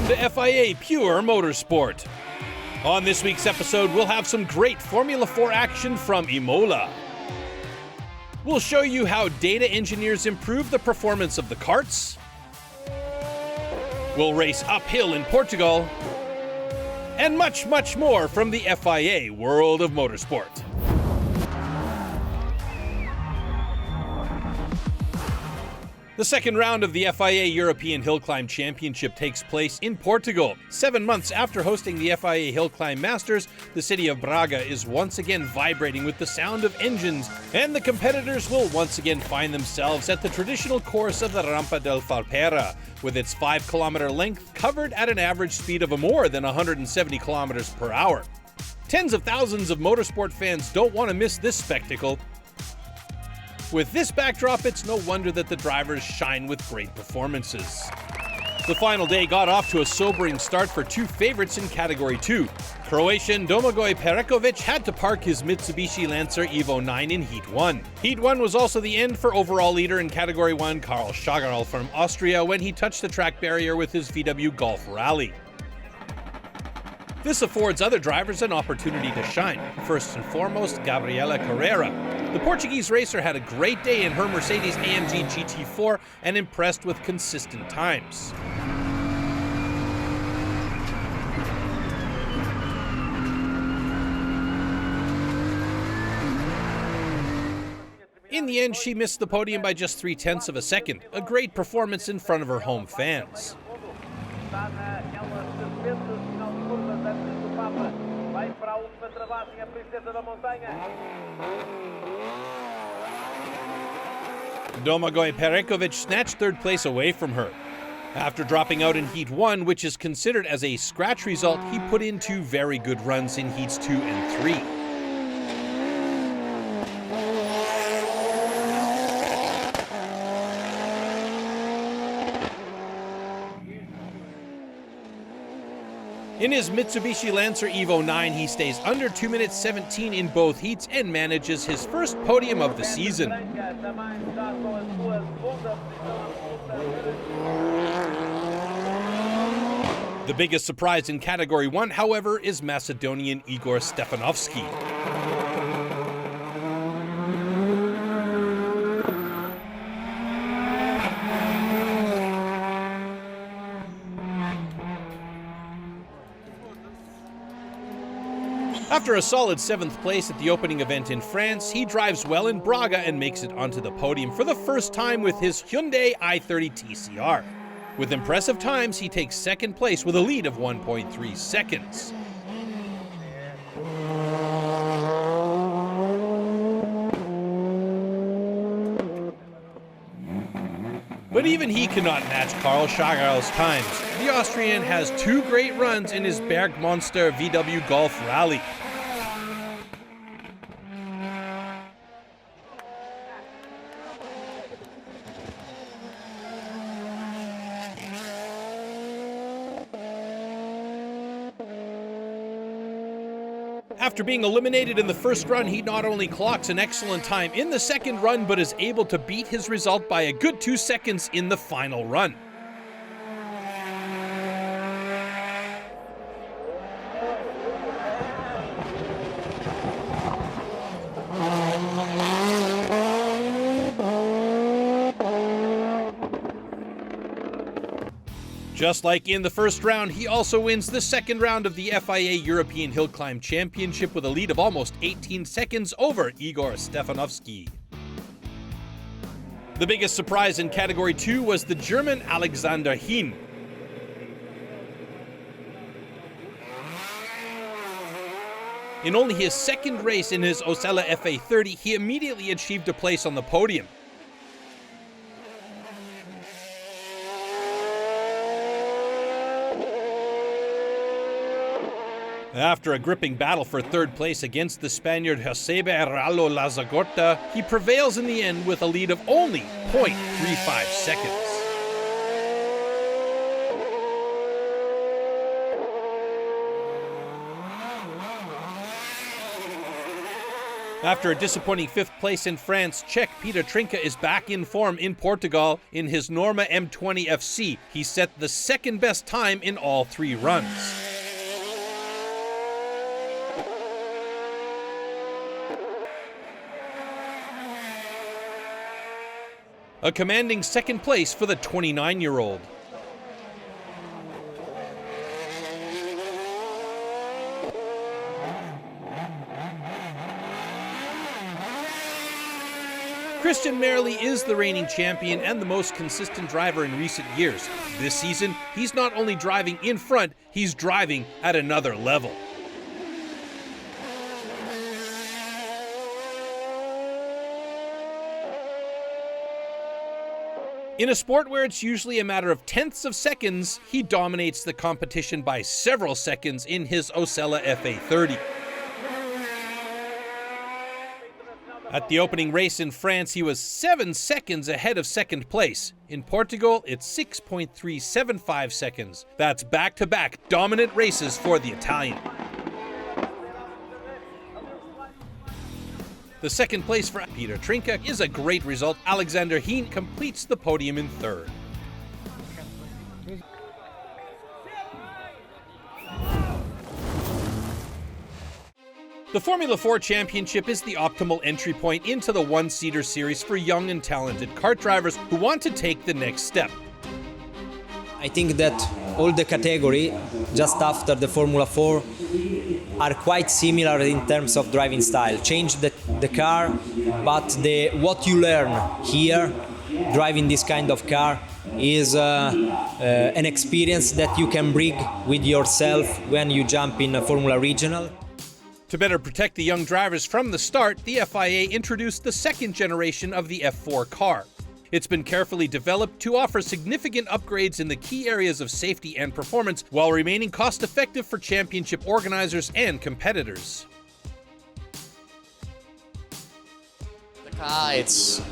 welcome to FIA Pure Motorsport. On this week's episode, we'll have some great Formula 4 action from Imola. We'll show you how data engineers improve the performance of the karts. We'll race uphill in Portugal. And much, much more from the FIA world of motorsport. The second round of the FIA European Hill Climb Championship takes place in Portugal. 7 months after hosting the FIA Hill Climb Masters, the city of Braga is once again vibrating with the sound of engines, and the competitors will once again find themselves at the traditional course of the Rampa del Falpera, with its 5-kilometer length covered at an average speed of more than 170 kilometers per hour. Tens of thousands of motorsport fans don't want to miss this spectacle. With this backdrop, it's no wonder that the drivers shine with great performances. The final day got off to a sobering start for two favorites in Category 2. Croatian Domagoj Perekovic had to park his Mitsubishi Lancer Evo 9 in Heat 1. Heat 1 was also the end for overall leader in Category 1 Karl Schagerl from Austria when he touched the track barrier with his VW Golf Rally. This affords other drivers an opportunity to shine, first and foremost Gabriela Carrera. The Portuguese racer had a great day in her Mercedes-AMG GT4 and impressed with consistent times. In the end, she missed the podium by just 0.3 of a second, a great performance in front of her home fans. Domagoj Perekovic snatched third place away from her. After dropping out in Heat 1, which is considered as a scratch result, he put in two very good runs in Heats 2 and 3. In his Mitsubishi Lancer Evo 9, he stays under 2 minutes 17 in both heats and manages his first podium of the season. The biggest surprise in Category 1, however, is Macedonian Igor Stefanovski. After a solid 7th place at the opening event in France, he drives well in Braga and makes it onto the podium for the first time with his Hyundai i30 TCR. With impressive times, he takes second place with a lead of 1.3 seconds. But even he cannot match Karl Schagerl's times. The Austrian has two great runs in his Bergmonster VW Golf Rally. After being eliminated in the first run, he not only clocks an excellent time in the second run, but is able to beat his result by a good 2 seconds in the final run. Just like in the first round, he also wins the second round of the FIA European Hill Climb Championship with a lead of almost 18 seconds over Igor Stefanovski. The biggest surprise in Category 2 was the German Alexander Hien. In only his second race in his Osella FA30, he immediately achieved a place on the podium. After a gripping battle for third place against the Spaniard Josebe Erralo Lazagorta, he prevails in the end with a lead of only 0.35 seconds. After a disappointing fifth place in France, Czech Peter Trinka is back in form in Portugal in his Norma M20 FC. He set the second best time in all 3 runs. A commanding second place for the 29-year-old. Christian Merli is the reigning champion and the most consistent driver in recent years. This season, he's not only driving in front, he's driving at another level. In a sport where it's usually a matter of tenths of seconds, he dominates the competition by several seconds in his Osella FA30. At the opening race in France, he was 7 seconds ahead of second place. In Portugal, it's 6.375 seconds. That's back-to-back dominant races for the Italian. The second place for Peter Trinka is a great result. Alexander Heen completes the podium in third. The Formula 4 Championship is the optimal entry point into the one-seater series for young and talented kart drivers who want to take the next step. I think that all the category just after the Formula 4 are quite similar in terms of driving style. Change the car, but what you learn here driving this kind of car is an experience that you can bring with yourself when you jump in a Formula Regional. To better protect the young drivers from the start, the FIA introduced the second generation of the F4 car. It's been carefully developed to offer significant upgrades in the key areas of safety and performance while remaining cost-effective for championship organizers and competitors. The car, it's a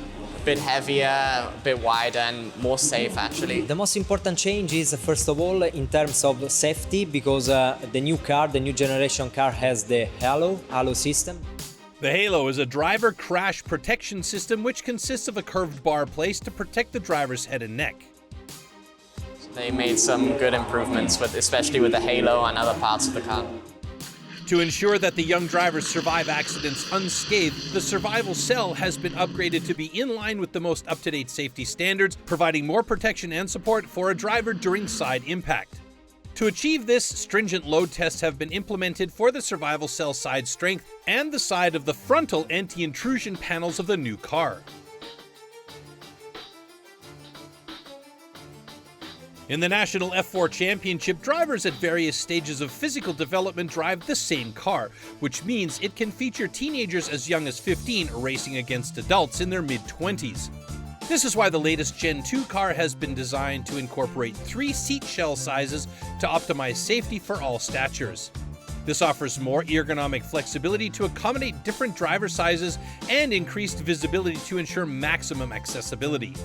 bit heavier, a bit wider and more safe actually. The most important change is first of all in terms of safety, because the new car, the new generation car has the halo system. The Halo is a driver crash protection system which consists of a curved bar placed to protect the driver's head and neck. They made some good improvements, especially with the Halo and other parts of the car. To ensure that the young drivers survive accidents unscathed, the survival cell has been upgraded to be in line with the most up-to-date safety standards, providing more protection and support for a driver during side impact. To achieve this, stringent load tests have been implemented for the survival cell side strength and the side of the frontal anti-intrusion panels of the new car. In the National F4 Championship, drivers at various stages of physical development drive the same car, which means it can feature teenagers as young as 15 racing against adults in their mid-20s. This is why the latest Gen 2 car has been designed to incorporate 3 seat shell sizes to optimize safety for all statures. This offers more ergonomic flexibility to accommodate different driver sizes and increased visibility to ensure maximum accessibility.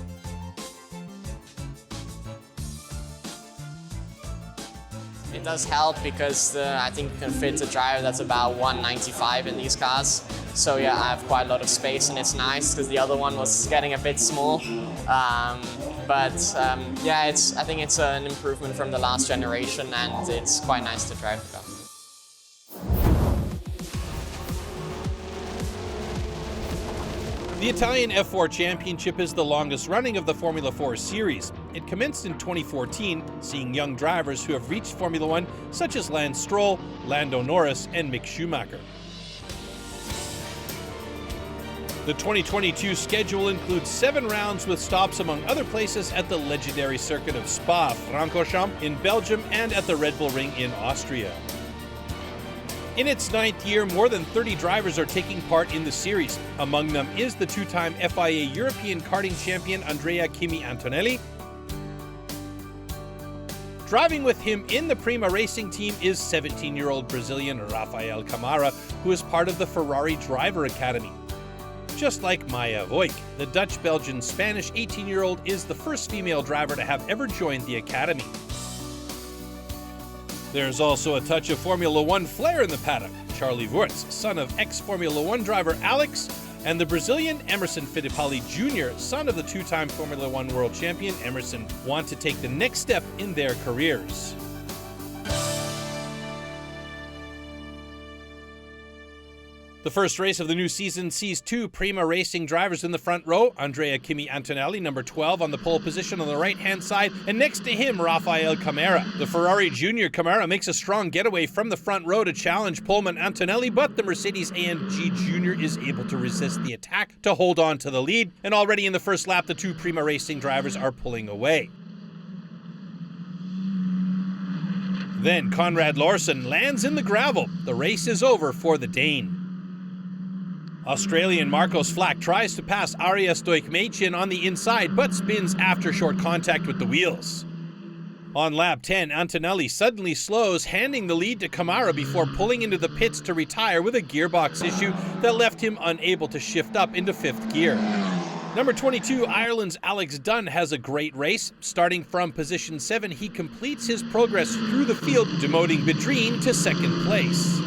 It does help because I think it can fit a driver that's about 195 in these cars. So yeah, I have quite a lot of space and it's nice because the other one was getting a bit small. Yeah, I think it's an improvement from the last generation and it's quite nice to drive the car. The Italian F4 Championship is the longest running of the Formula 4 series. It commenced in 2014, seeing young drivers who have reached Formula 1, such as Lance Stroll, Lando Norris, and Mick Schumacher. The 2022 schedule includes 7 rounds with stops among other places at the legendary circuit of Spa-Francorchamps in Belgium and at the Red Bull Ring in Austria. In its 9th year, more than 30 drivers are taking part in the series. Among them is the 2-time FIA European karting champion Andrea Kimi Antonelli. Driving with him in the Prima Racing team is 17-year-old Brazilian Rafael Camara, who is part of the Ferrari Driver Academy. Just like Maya Voigt, the Dutch-Belgian-Spanish 18-year-old is the first female driver to have ever joined the academy. There's also a touch of Formula 1 flair in the paddock. Charlie Wurz, son of ex-Formula One driver Alex, and the Brazilian Emerson Fittipaldi Jr., son of the two-time Formula One world champion Emerson, want to take the next step in their careers. The first race of the new season sees two Prima Racing drivers in the front row, Andrea Kimi Antonelli, number 12, on the pole position on the right-hand side, and next to him, Rafael Camara. The Ferrari Junior Camara makes a strong getaway from the front row to challenge poleman Antonelli, but the Mercedes-AMG Junior is able to resist the attack to hold on to the lead, and already in the first lap, the two Prima Racing drivers are pulling away. Then Conrad Larsson lands in the gravel. The race is over for the Dane. Australian Marcos Flack tries to pass Arias Stoikmachian on the inside, but spins after short contact with the wheels. On lap 10, Antonelli suddenly slows, handing the lead to Camara before pulling into the pits to retire with a gearbox issue that left him unable to shift up into fifth gear. Number 22, Ireland's Alex Dunn has a great race. Starting from position 7, he completes his progress through the field, demoting Bedrine to second place.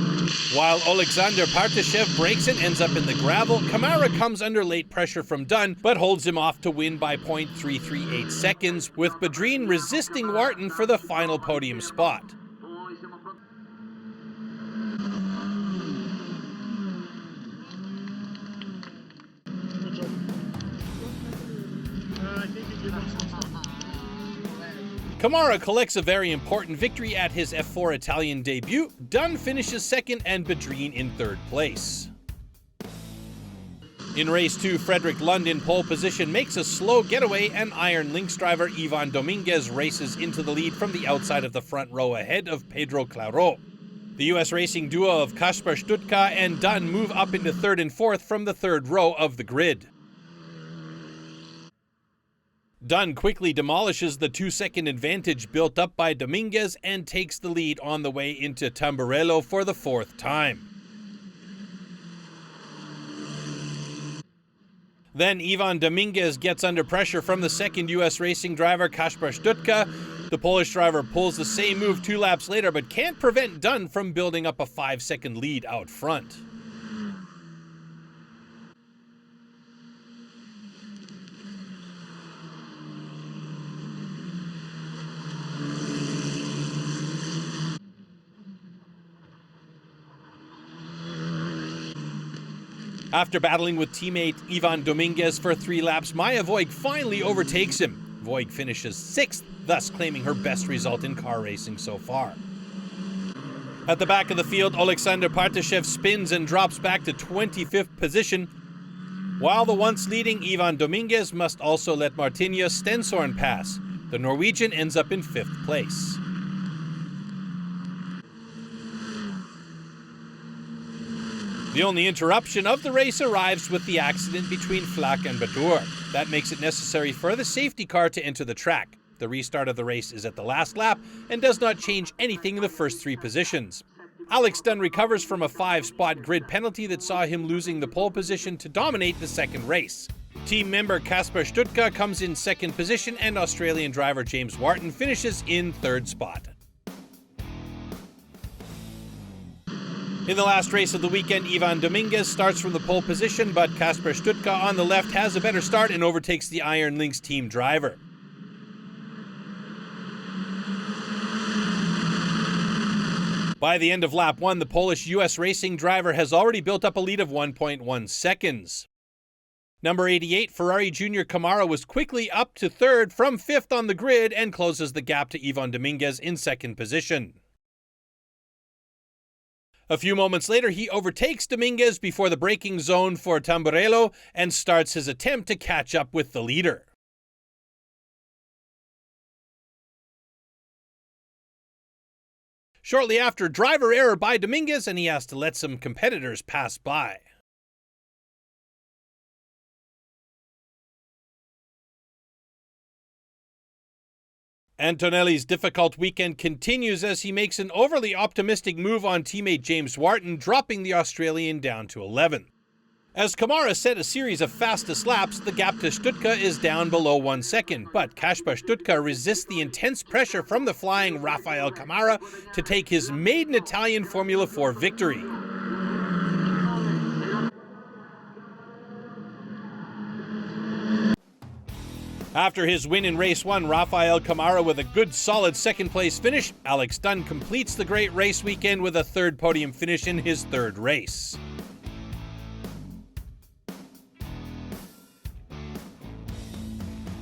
While Alexander Partashev breaks and ends up in the gravel, Camara comes under late pressure from Dunn, but holds him off to win by 0.338 seconds, with Bedrine resisting Wharton for the final podium spot. Camara collects a very important victory at his F4 Italian debut. Dunn finishes second and Bedrine in third place. In race 2, Frederick Lund in pole position makes a slow getaway, and Iron Lynx driver Ivan Dominguez races into the lead from the outside of the front row ahead of Pedro Claro. The US racing duo of Kasper Stutka and Dunn move up into third and fourth from the third row of the grid. Dunn quickly demolishes the 2-second advantage built up by Dominguez and takes the lead on the way into Tamburello for the fourth time. Then Ivan Dominguez gets under pressure from the second US racing driver Kasper Stutka. The Polish driver pulls the same move 2 laps later, but can't prevent Dunn from building up a 5-second lead out front. After battling with teammate Ivan Dominguez for 3 laps, Maja Voig finally overtakes him. Voig finishes 6th, thus claiming her best result in car racing so far. At the back of the field, Alexander Partashev spins and drops back to 25th position, while the once leading Ivan Dominguez must also let Martinez Stenshorn pass. The Norwegian ends up in 5th place. The only interruption of the race arrives with the accident between Flack and Badur. That makes it necessary for the safety car to enter the track. The restart of the race is at the last lap and does not change anything in the first 3 positions. Alex Dunn recovers from a 5-spot grid penalty that saw him losing the pole position to dominate the second race. Team member Kasper Stutka comes in 2nd position, and Australian driver James Wharton finishes in 3rd spot. In the last race of the weekend, Ivan Dominguez starts from the pole position, but Kasper Stutka on the left has a better start and overtakes the Iron Lynx team driver. By the end of lap 1, the Polish US racing driver has already built up a lead of 1.1 seconds. Number 88, Ferrari Junior Camara was quickly up to 3rd from 5th on the grid and closes the gap to Ivan Dominguez in 2nd position. A few moments later, he overtakes Dominguez before the braking zone for Tamburello and starts his attempt to catch up with the leader. Shortly after, driver error by Dominguez, and he has to let some competitors pass by. Antonelli's difficult weekend continues as he makes an overly optimistic move on teammate James Wharton, dropping the Australian down to 11th. As Camara set a series of fastest laps, the gap to Stutka is down below 1 second, but Kasper Stutka resists the intense pressure from the flying Rafael Camara to take his maiden Italian Formula 4 victory. After his win in race 1, Rafael Camara with a good solid second place finish, Alex Dunn completes the great race weekend with a third podium finish in his third race.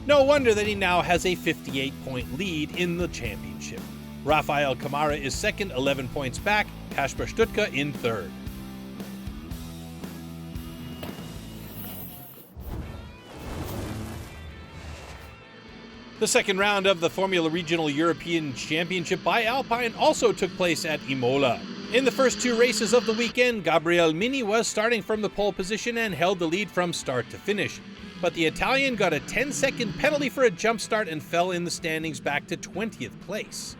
No wonder that he now has a 58-point lead in the championship. Rafael Camara is second, 11 points back, Kasper Stutka in third. The second round of the Formula Regional European Championship by Alpine also took place at Imola. In the first two races of the weekend, Gabriele Mini was starting from the pole position and held the lead from start to finish. But the Italian got a 10-second penalty for a jump start and fell in the standings back to 20th place.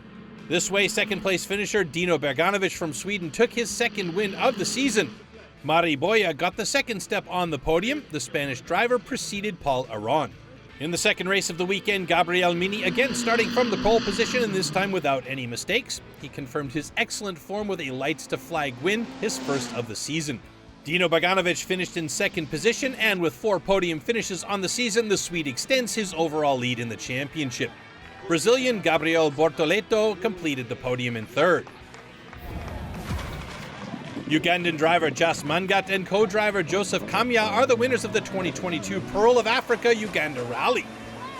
This way, second-place finisher Dino Berganovic from Sweden took his second win of the season. Mari Boya got the second step on the podium. The Spanish driver preceded Paul Aron. In the second race of the weekend, Gabriele Mini again starting from the pole position and this time without any mistakes. He confirmed his excellent form with a lights-to-flag win, his first of the season. Dino Berganovic finished in second position, and with 4 podium finishes on the season, the Swede extends his overall lead in the championship. Brazilian Gabriel Bortoleto completed the podium in third. Ugandan driver Jas Mangat and co-driver Joseph Kamya are the winners of the 2022 Pearl of Africa Uganda Rally.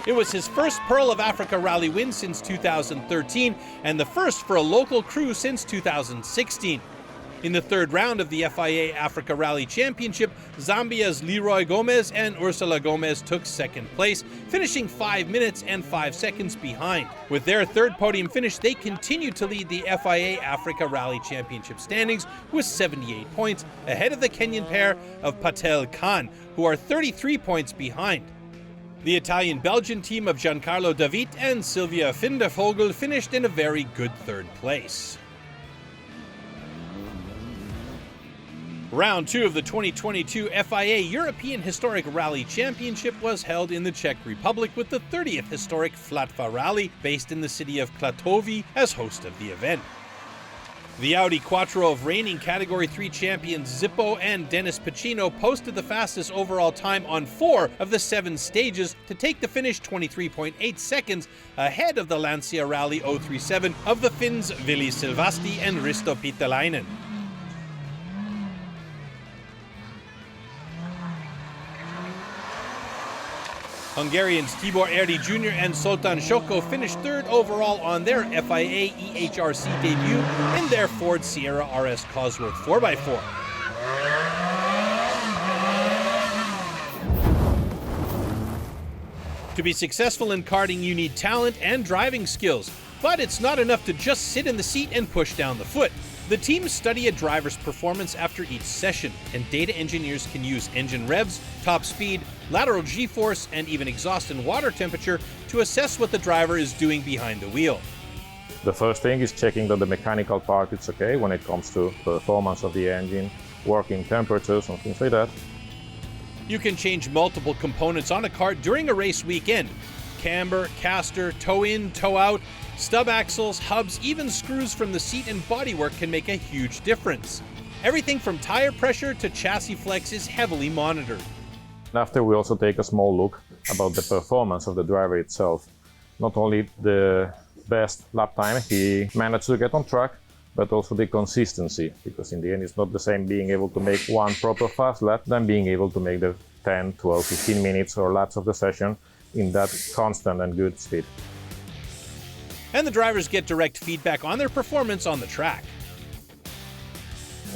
It was his first Pearl of Africa Rally win since 2013 and the first for a local crew since 2016. In the third round of the FIA Africa Rally Championship, Zambia's Leroy Gomez and Ursula Gomez took second place, finishing 5 minutes and 5 seconds behind. With their third podium finish, they continue to lead the FIA Africa Rally Championship standings with 78 points, ahead of the Kenyan pair of Patel Khan, who are 33 points behind. The Italian-Belgian team of Giancarlo David and Silvia Findervogel finished in a very good third place. Round 2 of the 2022 FIA European Historic Rally Championship was held in the Czech Republic with the 30th historic Flatva Rally based in the city of Klatovy as host of the event. The Audi Quattro of reigning Category 3 champions Zippo and Dennis Pacino posted the fastest overall time on 4 of the 7 stages to take the finish 23.8 seconds ahead of the Lancia Rally 037 of the Finns Vili Silvasti and Risto Pitalainen. Hungarians Tibor Erdi Jr. and Zoltán Sokó finished third overall on their FIA EHRC debut in their Ford Sierra RS Cosworth 4x4. To be successful in karting, you need talent and driving skills, but it's not enough to just sit in the seat and push down the foot. The teams study a driver's performance after each session, and data engineers can use engine revs, top speed, lateral g-force, and even exhaust and water temperature to assess what the driver is doing behind the wheel. The first thing is checking that the mechanical part is okay when it comes to performance of the engine, working temperatures and things like that. You can change multiple components on a kart during a race weekend. Camber, caster, toe-in, toe-out, stub axles, hubs, even screws from the seat and bodywork can make a huge difference. Everything from tire pressure to chassis flex is heavily monitored. After, we also take a small look about the performance of the driver itself. Not only the best lap time he managed to get on track, but also the consistency, because in the end it's not the same being able to make one proper fast lap than being able to make the 10, 12, 15 minutes or laps of the session in that constant and good speed. And the drivers get direct feedback on their performance on the track.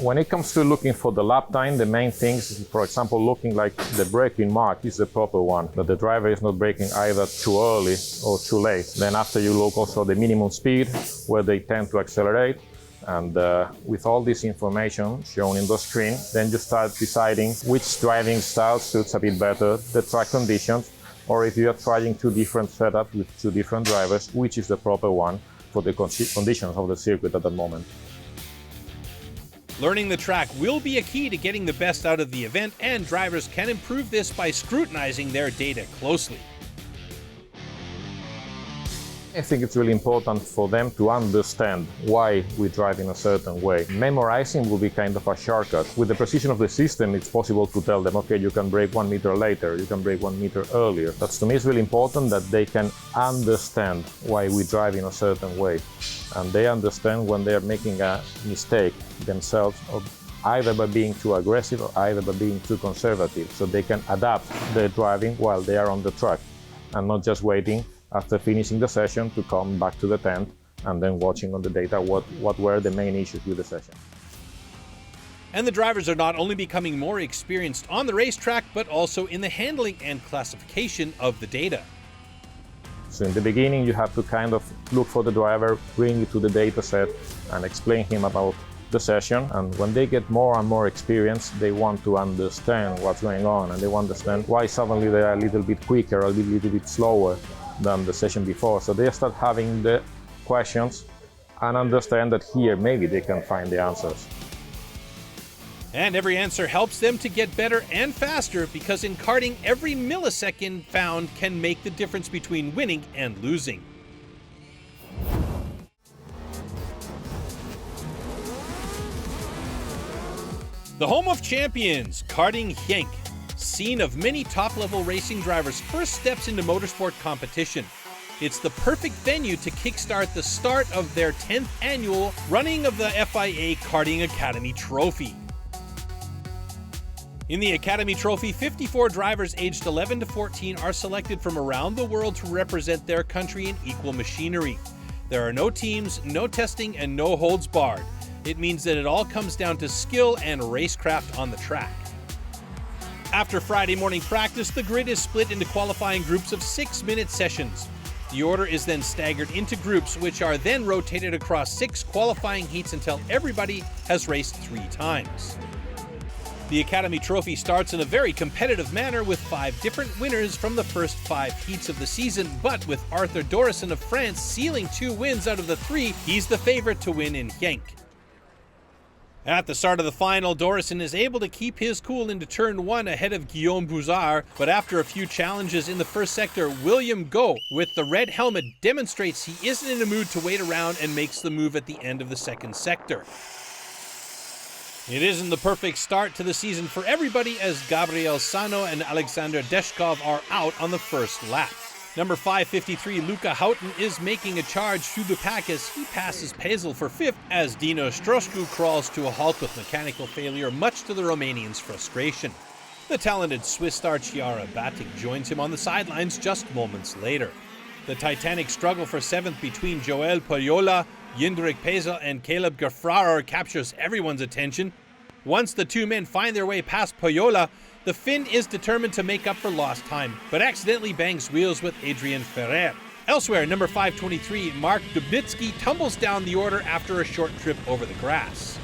When it comes to looking for the lap time, the main things is, for example, looking like the braking mark is the proper one, that the driver is not braking either too early or too late. Then after, you look also the minimum speed, where they tend to accelerate, and with all this information shown in the screen, then you start deciding which driving style suits a bit better the track conditions, or if you are trying 2 different setups with 2 different drivers, which is the proper one for the conditions of the circuit at that moment. Learning the track will be a key to getting the best out of the event, and drivers can improve this by scrutinizing their data closely. I think it's really important for them to understand why we drive in a certain way. Memorizing will be kind of a shortcut. With the precision of the system, it's possible to tell them, okay, you can brake 1 meter later, you can brake 1 meter earlier. But to me, it's really important that they can understand why we drive in a certain way. And they understand when they are making a mistake themselves, or either by being too aggressive or either by being too conservative, so they can adapt their driving while they are on the track and not just waiting after finishing the session to come back to the tent and then watching on the data what were the main issues with the session. And the drivers are not only becoming more experienced on the racetrack, but also in the handling and classification of the data. So in the beginning, you have to kind of look for the driver, bring it to the data set and explain him about the session. And when they get more and more experience, they want to understand what's going on, and they want to understand why suddenly they are a little bit quicker or a little bit slower than the session before. So they start having the questions and understand that here maybe they can find the answers. And every answer helps them to get better and faster, because in karting, every millisecond found can make the difference between winning and losing. The home of champions, Karting Genk, scene of many top-level racing drivers' first steps into motorsport competition. It's the perfect venue to kickstart the start of their 10th annual running of the FIA Karting Academy Trophy. In the Academy Trophy, 54 drivers aged 11 to 14 are selected from around the world to represent their country in equal machinery. There are no teams, no testing, and no holds barred. It means that it all comes down to skill and racecraft on the track. After Friday morning practice, the grid is split into qualifying groups of 6-minute sessions. The order is then staggered into groups, which are then rotated across 6 qualifying heats until everybody has raced 3 times. The Academy Trophy starts in a very competitive manner with 5 different winners from the first 5 heats of the season, but with Arthur Dorison of France sealing 2 wins out of the 3, he's the favorite to win in Genk. At the start of the final, Dorison is able to keep his cool into turn 1 ahead of Guillaume Bouzard, but after a few challenges in the first sector, William Go, with the red helmet, demonstrates he isn't in a mood to wait around and makes the move at the end of the second sector. It isn't the perfect start to the season for everybody, as Gabriel Sano and Alexander Deshkov are out on the first lap. Number 553, Luca Houghton, is making a charge through the pack as he passes Pezel for 5th, as Dino Stroșcu crawls to a halt with mechanical failure, much to the Romanian's frustration. The talented Swiss star Chiara Batic joins him on the sidelines just moments later. The titanic struggle for 7th between Joel Poyola, Jindrik Pezel, and Caleb Gefraer captures everyone's attention. Once the 2 men find their way past Poyola, the Finn is determined to make up for lost time, but accidentally bangs wheels with Adrian Ferrer. Elsewhere, number 523, Mark Dubnitsky, tumbles down the order after a short trip over the grass.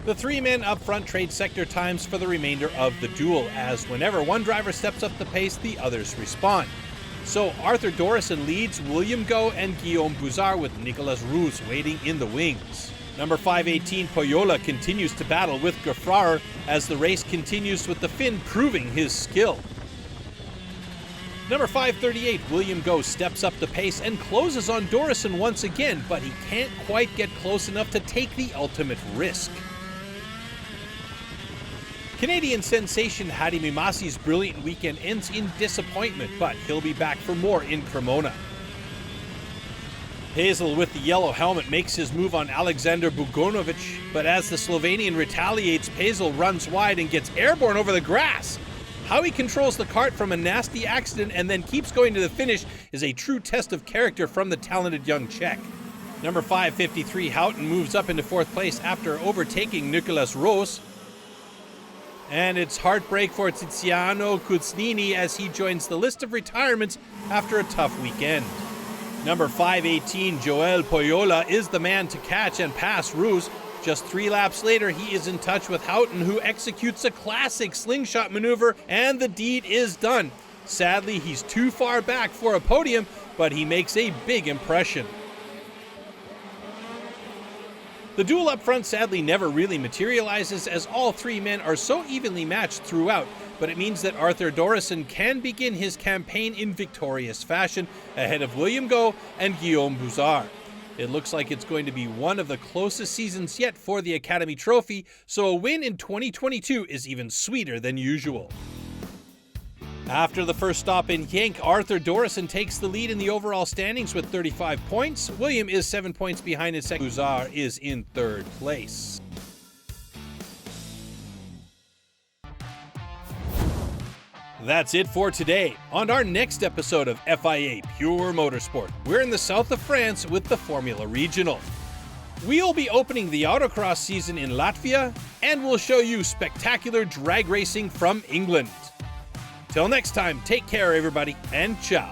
The 3 men up front trade sector times for the remainder of the duel, as whenever one driver steps up the pace, the others respond. So Arthur Dorison leads William Go and Guillaume Bouzard, with Nicolas Roos waiting in the wings. Number 518, Poyola, continues to battle with Gefraer as the race continues, with the Finn proving his skill. Number 538, William Go, steps up the pace and closes on Dorison once again, but he can't quite get close enough to take the ultimate risk. Canadian sensation Hadi Mimasi's brilliant weekend ends in disappointment, but he'll be back for more in Cremona. Pezel, with the yellow helmet, makes his move on Alexander Bugonovic, but as the Slovenian retaliates, Pezel runs wide and gets airborne over the grass. How he controls the kart from a nasty accident and then keeps going to the finish is a true test of character from the talented young Czech. Number 553, Houghton, moves up into 4th place after overtaking Nicolas Roos. And it's heartbreak for Tiziano Kuznini as he joins the list of retirements after a tough weekend. Number 518, Joel Poyola, is the man to catch and pass Roos. Just 3 laps later, he is in touch with Houghton, who executes a classic slingshot maneuver, and the deed is done. Sadly, he's too far back for a podium, but he makes a big impression. The duel up front sadly never really materializes, as all 3 men are so evenly matched throughout but it means that Arthur Dorison can begin his campaign in victorious fashion ahead of William Go and Guillaume Bouzard. It looks like it's going to be one of the closest seasons yet for the Academy Trophy, so a win in 2022 is even sweeter than usual. After the first stop in Genk, Arthur Dorison takes the lead in the overall standings with 35 points. William is 7 points behind his second. Bouzard is in third place. That's it for today. On our next episode of FIA Pure Motorsport, we're in the south of France with the Formula Regional. We'll be opening the autocross season in Latvia, and we'll show you spectacular drag racing from England. Till next time, take care everybody, and ciao.